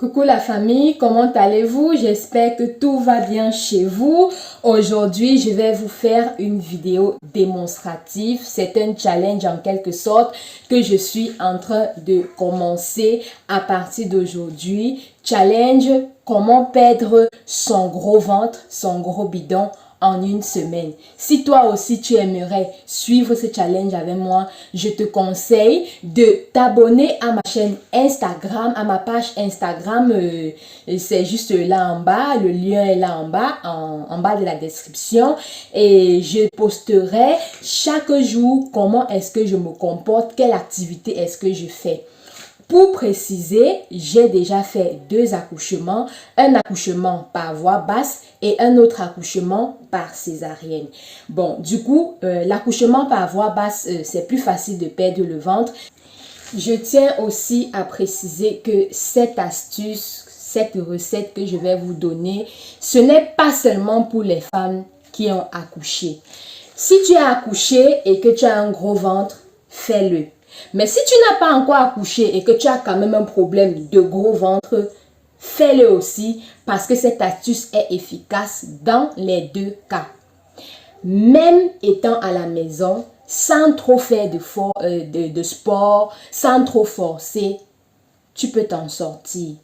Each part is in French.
Coucou la famille, comment allez-vous? J'espère que tout va bien chez vous. Aujourd'hui, je vais vous faire une vidéo démonstrative. C'est un challenge en quelque sorte que je suis en train de commencer à partir d'aujourd'hui. Challenge, comment perdre son gros ventre, son gros bidon en une semaine. Si toi aussi tu aimerais suivre ce challenge avec moi, je te conseille de t'abonner à ma chaîne Instagram, à ma page Instagram. C'est juste là en bas, le lien est là en bas, en bas de la description. Et je posterai chaque jour comment est-ce que je me comporte, quelle activité est-ce que je fais. Pour préciser, j'ai déjà fait 2 accouchements, un accouchement par voie basse et un autre accouchement par césarienne. Bon, du coup, l'accouchement par voie basse, c'est plus facile de perdre le ventre. Je tiens aussi à préciser que cette astuce, cette recette que je vais vous donner, ce n'est pas seulement pour les femmes qui ont accouché. Si tu as accouché et que tu as un gros ventre, fais-le. Mais si tu n'as pas encore accouché et que tu as quand même un problème de gros ventre, fais-le aussi parce que cette astuce est efficace dans les 2 cas. Même étant à la maison, sans trop faire de sport, sans trop forcer, tu peux t'en sortir.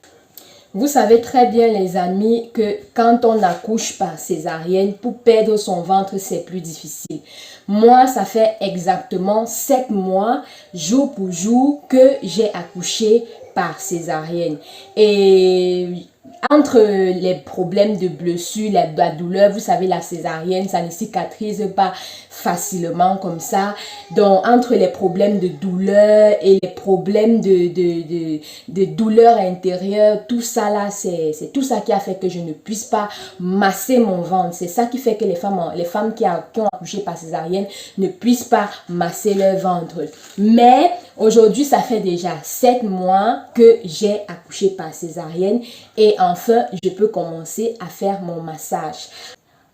Vous savez très bien les amis que quand on accouche par césarienne, pour perdre son ventre, c'est plus difficile. Moi, ça fait exactement 7 mois, jour pour jour, que j'ai accouché par césarienne. Et entre les problèmes de blessure, la douleur, vous savez, la césarienne, ça ne cicatrise pas facilement comme ça. Donc, entre les problèmes de douleur et les problèmes de douleur intérieure, tout ça là, c'est tout ça qui a fait que je ne puisse pas masser mon ventre. C'est ça qui fait que les femmes qui ont accouché par césarienne ne puissent pas masser leur ventre. Mais aujourd'hui, ça fait déjà 7 mois que j'ai accouché par césarienne et enfin, je peux commencer à faire mon massage.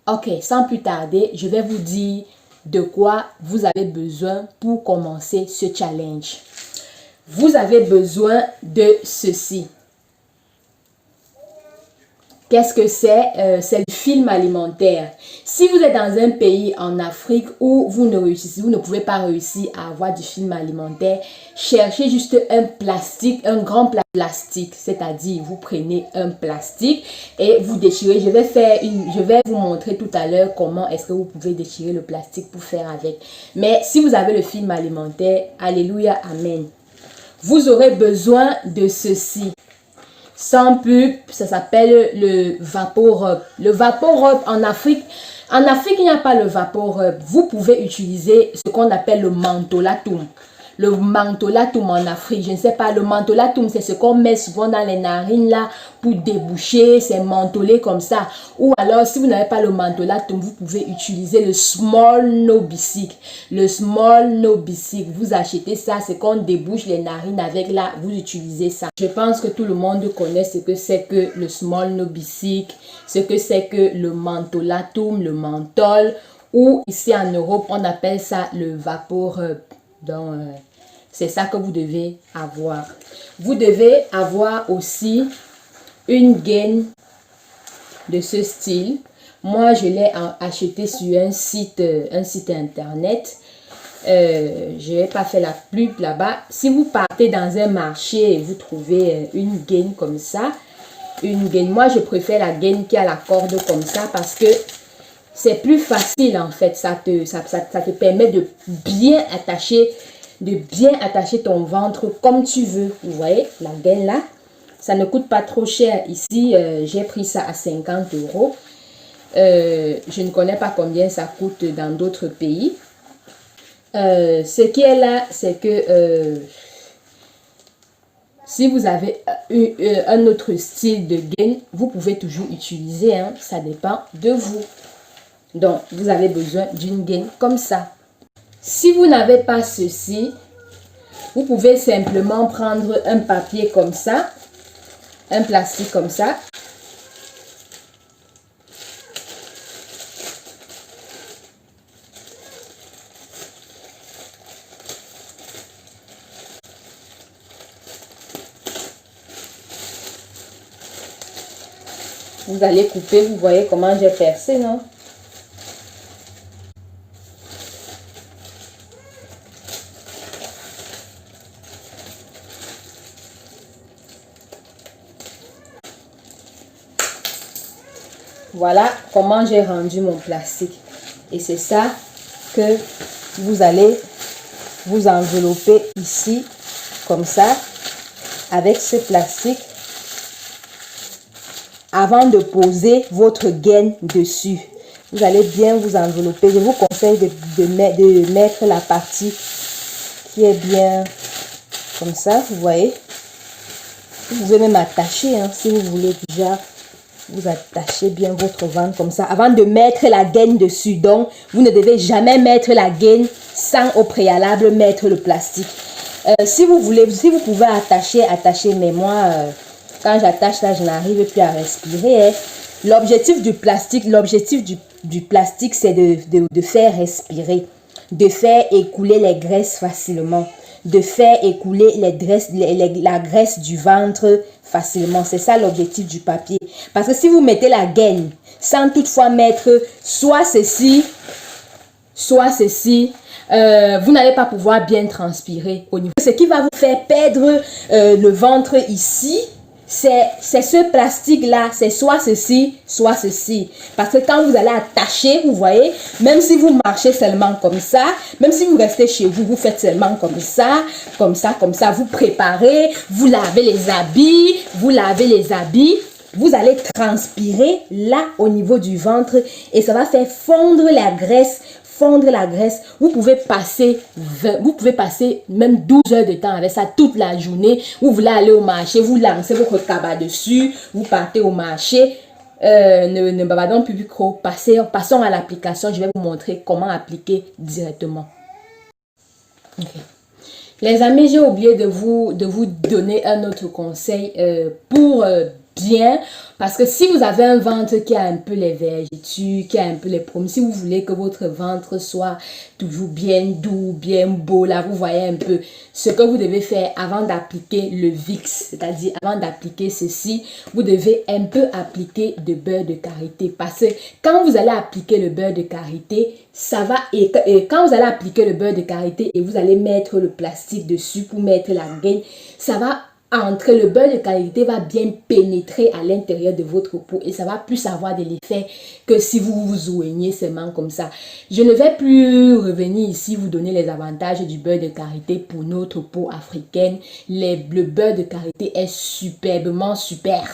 Ok, sans plus tarder, je vais vous dire de quoi vous avez besoin pour commencer ce challenge. Vous avez besoin de ceci. Qu'est-ce que c'est? C'est le film alimentaire. Si vous êtes dans un pays en Afrique où vous ne pouvez pas réussir à avoir du film alimentaire, cherchez juste un plastique, un grand plastique. C'est-à-dire, vous prenez un plastique et vous déchirez. Je vais vous montrer tout à l'heure comment est-ce que vous pouvez déchirer le plastique pour faire avec. Mais si vous avez le film alimentaire, alléluia, amen. Vous aurez besoin de ceci. Sans pub, ça s'appelle le VapoRub. Le VapoRub en Afrique, il n'y a pas le VapoRub. Vous pouvez utiliser ce qu'on appelle le Mentholatum. Le Mentholatum en Afrique, je ne sais pas, le Mentholatum, c'est ce qu'on met souvent dans les narines là pour déboucher, c'est mentholé comme ça. Ou alors, si vous n'avez pas le Mentholatum, vous pouvez utiliser le Small No Bisic. Le Small No Bisic, vous achetez ça, c'est qu'on débouche les narines avec là, vous utilisez ça. Je pense que tout le monde connaît ce que c'est que le Small No Bisic, ce que c'est que le Mentholatum, le menthol, ou ici en Europe, on appelle ça le VapoRub. Donc, c'est ça que vous devez avoir. Vous devez avoir aussi une gaine de ce style. Moi, je l'ai acheté sur un site internet. Je n'ai pas fait la pub là-bas. Si vous partez dans un marché et vous trouvez une gaine comme ça, une gaine, moi je préfère la gaine qui a la corde comme ça parce que c'est plus facile en fait, ça te permet de bien attacher ton ventre comme tu veux. Vous voyez, la gaine là, ça ne coûte pas trop cher. Ici, j'ai pris ça à 50 €. Je ne connais pas combien ça coûte dans d'autres pays. Ce qui est là, c'est que si vous avez un autre style de gaine, vous pouvez toujours utiliser, hein, ça dépend de vous. Donc, vous avez besoin d'une gaine comme ça. Si vous n'avez pas ceci, vous pouvez simplement prendre un papier comme ça, un plastique comme ça. Vous allez couper, vous voyez comment j'ai percé, non? Voilà comment j'ai rendu mon plastique. Et c'est ça que vous allez vous envelopper ici, comme ça, avec ce plastique, avant de poser votre gaine dessus. Vous allez bien vous envelopper. Je vous conseille de mettre la partie qui est bien comme ça, vous voyez. Vous pouvez même attacher, hein, si vous voulez déjà. Vous attachez bien votre ventre comme ça avant de mettre la gaine dessus. Donc, vous ne devez jamais mettre la gaine sans au préalable mettre le plastique. Si vous voulez, si vous pouvez attacher, attachez. Mais moi, quand j'attache là, je n'arrive plus à respirer. Hein. L'objectif du plastique, c'est de faire respirer, de faire écouler les graisses facilement, de faire écouler la graisse du ventre facilement. C'est ça l'objectif du papier. Parce que si vous mettez la gaine sans toutefois mettre soit ceci, vous n'allez pas pouvoir bien transpirer au niveau. Ce qui va vous faire perdre le ventre ici, c'est ce plastique là, c'est soit ceci, soit ceci. Parce que quand vous allez attacher, vous voyez, même si vous marchez seulement comme ça, même si vous restez chez vous, vous faites seulement comme ça, vous préparez, vous lavez les habits, vous allez transpirer là au niveau du ventre et ça va faire fondre la graisse. Vous pouvez passer même 12 heures de temps avec ça toute la journée. Vous voulez aller au marché, vous lancez votre cabas dessus, vous partez au marché. Ne bavardons plus trop. Passons à l'application. Je vais vous montrer comment appliquer directement. Okay. Les amis, j'ai oublié de vous donner un autre conseil pour bien, parce que si vous avez un ventre qui a un peu les vergetures, qui a un peu les problèmes, si vous voulez que votre ventre soit toujours bien doux, bien beau, là vous voyez un peu ce que vous devez faire avant d'appliquer le VIX, c'est-à-dire avant d'appliquer ceci, vous devez un peu appliquer de beurre de karité, parce que quand vous allez appliquer le beurre de karité, ça va, et quand vous allez appliquer le beurre de karité et vous allez mettre le plastique dessus pour mettre la gaine, ça va entrer, le beurre de karité va bien pénétrer à l'intérieur de votre peau et ça va plus avoir de l'effet que si vous vous oignez seulement comme ça. Je ne vais plus revenir ici vous donner les avantages du beurre de karité pour notre peau africaine. Le beurre de karité est superbement super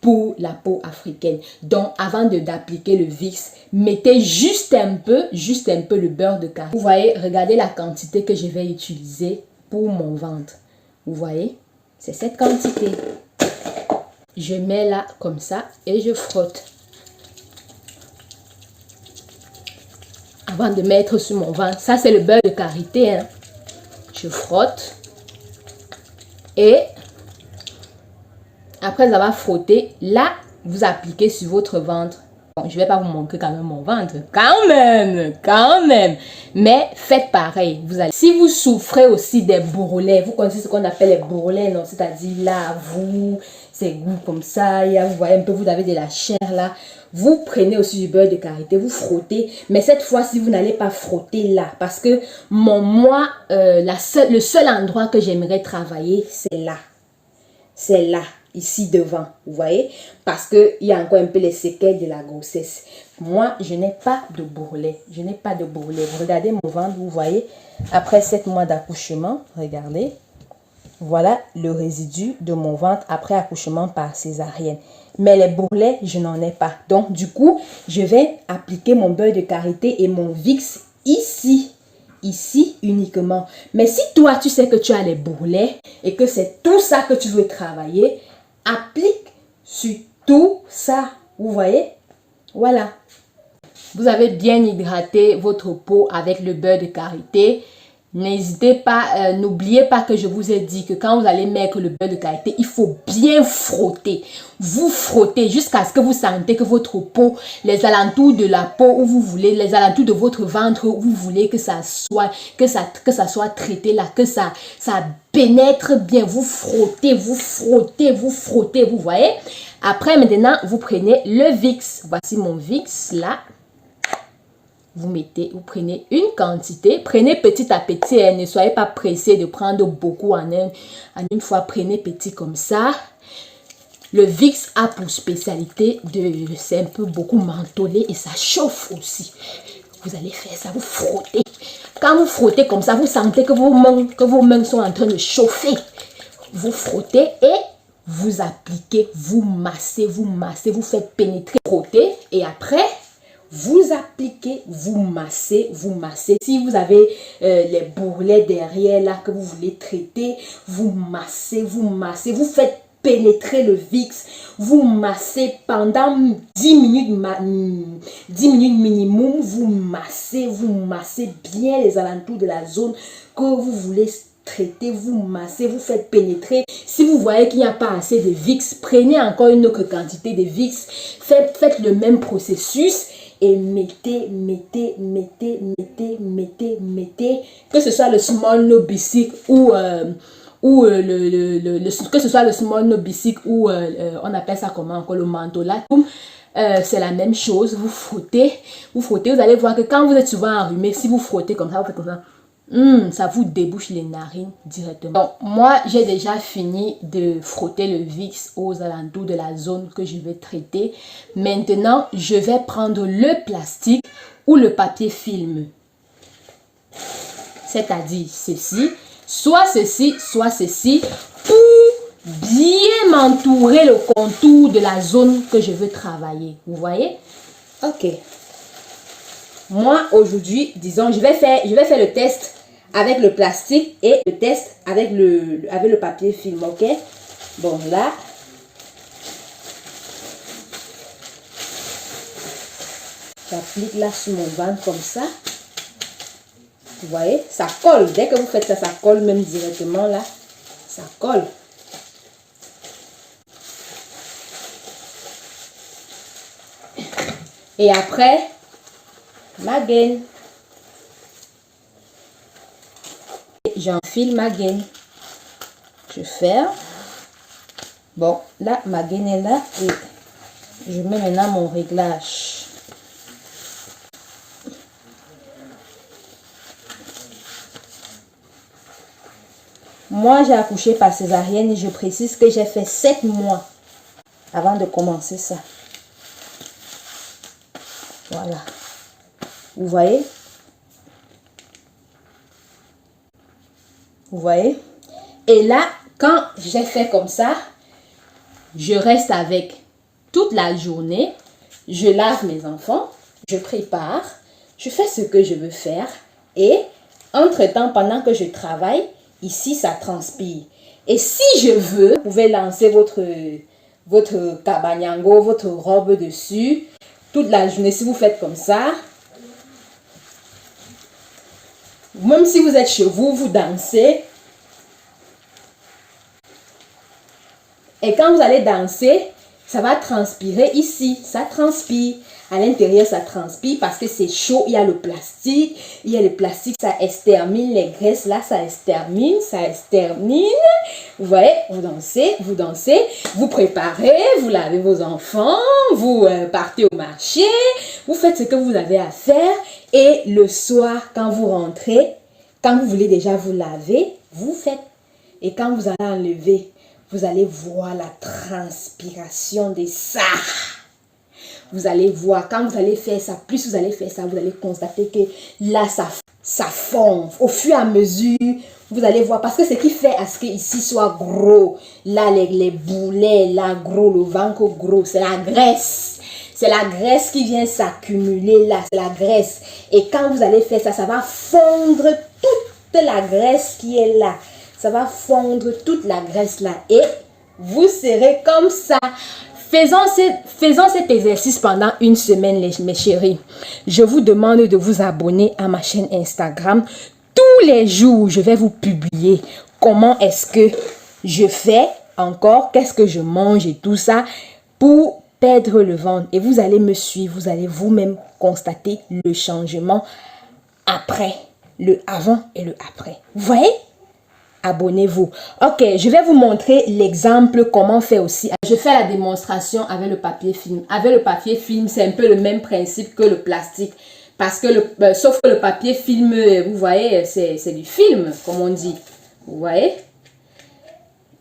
pour la peau africaine. Donc, avant d'appliquer le VIX, mettez juste un peu le beurre de karité. Vous voyez, regardez la quantité que je vais utiliser pour mon ventre. Vous voyez? C'est cette quantité. Je mets là comme ça et je frotte. Avant de mettre sur mon ventre. Ça, c'est le beurre de karité. Hein. Je frotte. Et après avoir frotté, là, vous appliquez sur votre ventre. Bon, je ne vais pas vous montrer quand même mon ventre. Quand même. Mais faites pareil. Si vous souffrez aussi des bourrelets, vous connaissez ce qu'on appelle les bourrelets, non? C'est-à-dire là, c'est goût comme ça. Vous voyez un peu, vous avez de la chair là. Vous prenez aussi du beurre de karité, vous frottez. Mais cette fois-ci, vous n'allez pas frotter là. Parce que le seul endroit que j'aimerais travailler, c'est là. C'est là. Ici devant, vous voyez, parce qu'il y a encore un peu les séquelles de la grossesse. Moi, je n'ai pas de bourrelet. Vous regardez mon ventre, vous voyez, après 7 mois d'accouchement, regardez, voilà le résidu de mon ventre après accouchement par césarienne. Mais les bourrelets, je n'en ai pas. Donc, du coup, je vais appliquer mon beurre de karité et mon VIX ici uniquement. Mais si toi, tu sais que tu as les bourrelets et que c'est tout ça que tu veux travailler, applique sur tout ça, vous voyez, voilà. Vous avez bien hydraté votre peau avec le beurre de karité N'hésitez pas, n'oubliez pas que je vous ai dit que quand vous allez mettre le beurre de karité, il faut bien frotter. Vous frottez jusqu'à ce que vous sentez que votre peau, les alentours de la peau où vous voulez, les alentours de votre ventre où vous voulez que ça soit, que ça soit traité là, que ça pénètre bien. Vous frottez, vous frottez, vous frottez, vous voyez. Après, maintenant, vous prenez le Vicks. Voici mon Vicks là. Vous prenez une quantité, prenez petit à petit, hein, ne soyez pas pressé de prendre beaucoup en une fois, prenez petit comme ça. Le Vicks a pour spécialité c'est un peu beaucoup mentholé et ça chauffe aussi. Vous allez faire ça, vous frottez. Quand vous frottez comme ça, vous sentez que vos mains sont en train de chauffer. Vous frottez et vous appliquez, vous massez, vous faites pénétrer, frottez et après, vous appliquez, vous massez, vous massez. Si vous avez les bourrelets derrière là que vous voulez traiter, vous massez, vous faites pénétrer le Vicks, vous massez pendant 10 minutes minimum, vous massez bien les alentours de la zone que vous voulez traiter, vous massez, vous faites pénétrer. Si vous voyez qu'il n'y a pas assez de Vicks, prenez encore une autre quantité de Vicks, faites le même processus. Et mettez, que ce soit le small no basic ou que ce soit le small no basic ou on appelle ça comment encore le mentholate, c'est la même chose. Vous frottez, vous allez voir que quand vous êtes souvent enrhumé, si vous frottez comme ça, vous faites comme ça. Ça vous débouche les narines directement. Donc, moi, j'ai déjà fini de frotter le Vicks aux alentours de la zone que je vais traiter. Maintenant, je vais prendre le plastique ou le papier film. C'est-à-dire ceci, soit ceci, pour bien m'entourer le contour de la zone que je veux travailler. Vous voyez? Ok. Moi, aujourd'hui, disons, je vais faire le test avec le plastique et le test avec le papier film, ok? Bon, là, j'applique là sur mon ventre comme ça. Vous voyez? Ça colle. Dès que vous faites ça, ça colle même directement là. Ça colle. Et après, ma gaine. J'enfile ma gaine. Je ferme. Bon, là, ma gaine est là. Et je mets maintenant mon réglage. Moi, j'ai accouché par césarienne et je précise que j'ai fait 7 mois avant de commencer ça. Voilà. Vous voyez? Vous voyez? Et là, quand j'ai fait comme ça, je reste avec toute la journée. Je lave mes enfants, je prépare, je fais ce que je veux faire. Et entre-temps, pendant que je travaille, ici, ça transpire. Et si je veux, vous pouvez lancer votre cabanyango, votre robe dessus. Toute la journée, si vous faites comme ça, même si vous êtes chez vous, vous dansez. Et quand vous allez danser, ça va transpirer ici. Ça transpire. À l'intérieur, ça transpire parce que c'est chaud. Il y a le plastique. Il y a le plastique, ça extermine les graisses. Là, ça extermine, ça extermine. Vous voyez, vous dansez, vous préparez, vous lavez vos enfants, vous partez au marché, vous faites ce que vous avez à faire. Et le soir, quand vous rentrez, quand vous voulez déjà vous laver, vous faites. Et quand vous allez enlever, vous allez voir la transpiration de ça. Vous allez voir, quand vous allez faire ça, plus vous allez faire ça, vous allez constater que là, ça fond. Au fur et à mesure, vous allez voir. Parce que ce qui fait à ce que ici soit gros, là, les boulets, là, gros, le ventre gros, c'est la graisse. C'est la graisse qui vient s'accumuler là, c'est la graisse. Et quand vous allez faire ça, ça va fondre toute la graisse qui est là. Ça va fondre toute la graisse là. Et vous serez comme ça. Faisons cet exercice pendant une semaine, mes chéris. Je vous demande de vous abonner à ma chaîne Instagram. tous les jours, je vais vous publier comment est-ce que je fais encore, qu'est-ce que je mange et tout ça pour perdre le ventre. Et vous allez me suivre, vous allez vous-même constater le changement après, le avant et le après. Vous voyez? Abonnez-vous. Ok, je vais vous montrer l'exemple comment faire aussi. Je fais la démonstration avec le papier film. Avec le papier film, c'est un peu le même principe que le plastique. Parce que, sauf que le papier film, vous voyez, c'est du film, comme on dit. Vous voyez?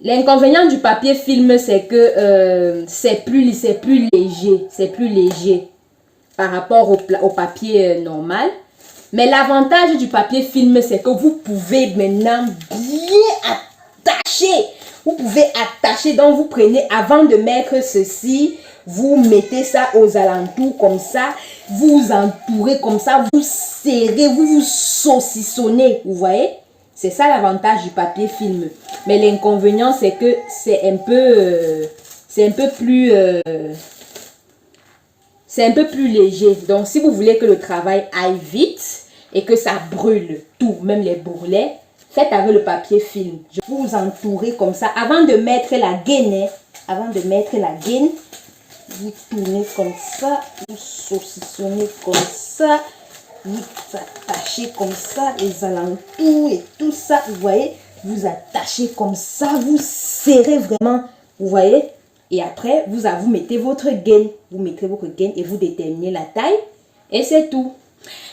L'inconvénient du papier film, c'est que c'est plus léger. C'est plus léger par rapport au papier normal. Mais l'avantage du papier film, c'est que vous pouvez maintenant bien attacher. Vous pouvez attacher, donc vous prenez, avant de mettre ceci, vous mettez ça aux alentours comme ça, vous entourez comme ça, vous serrez, vous saucissonnez, vous voyez? C'est ça l'avantage du papier film. Mais l'inconvénient, c'est que c'est un peu plus... c'est un peu plus léger. Donc, si vous voulez que le travail aille vite et que ça brûle tout, même les bourrelets, faites avec le papier film. Je vais vous entourer comme ça. Avant de mettre la gaine, vous tournez comme ça, vous saucissonnez comme ça, vous attachez comme ça, les alentours et tout ça, vous voyez, vous attachez comme ça, vous serrez vraiment, vous voyez. Et après, vous mettez votre gaine. Vous mettez votre gaine et vous déterminez la taille. Et c'est tout.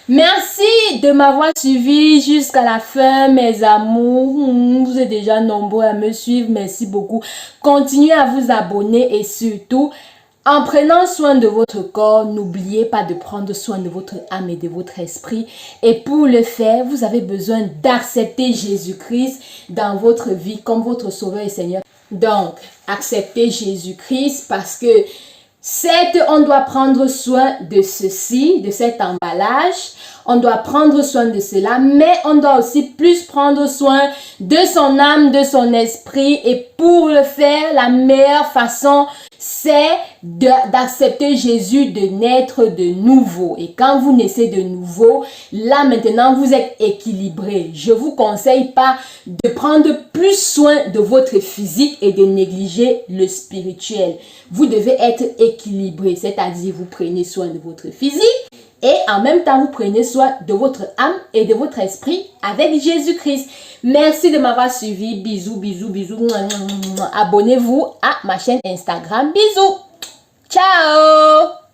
Merci de m'avoir suivi jusqu'à la fin, mes amours. Vous êtes déjà nombreux à me suivre. Merci beaucoup. Continuez à vous abonner et surtout, en prenant soin de votre corps, n'oubliez pas de prendre soin de votre âme et de votre esprit. Et pour le faire, vous avez besoin d'accepter Jésus-Christ dans votre vie comme votre Sauveur et Seigneur. Donc, acceptez Jésus-Christ parce que certes, on doit prendre soin de ceci, de cet emballage. On doit prendre soin de cela, mais on doit aussi plus prendre soin de son âme, de son esprit. Et pour le faire, la meilleure façon, c'est d'accepter Jésus, de naître de nouveau. Et quand vous naissez de nouveau, là maintenant, vous êtes équilibré. Je vous conseille pas de prendre plus soin de votre physique et de négliger le spirituel. Vous devez être équilibré, c'est-à-dire vous prenez soin de votre physique et en même temps, vous prenez soin de votre âme et de votre esprit avec Jésus-Christ. Merci de m'avoir suivi. Bisous, bisous, bisous. Abonnez-vous à ma chaîne Instagram. Bisous. Ciao.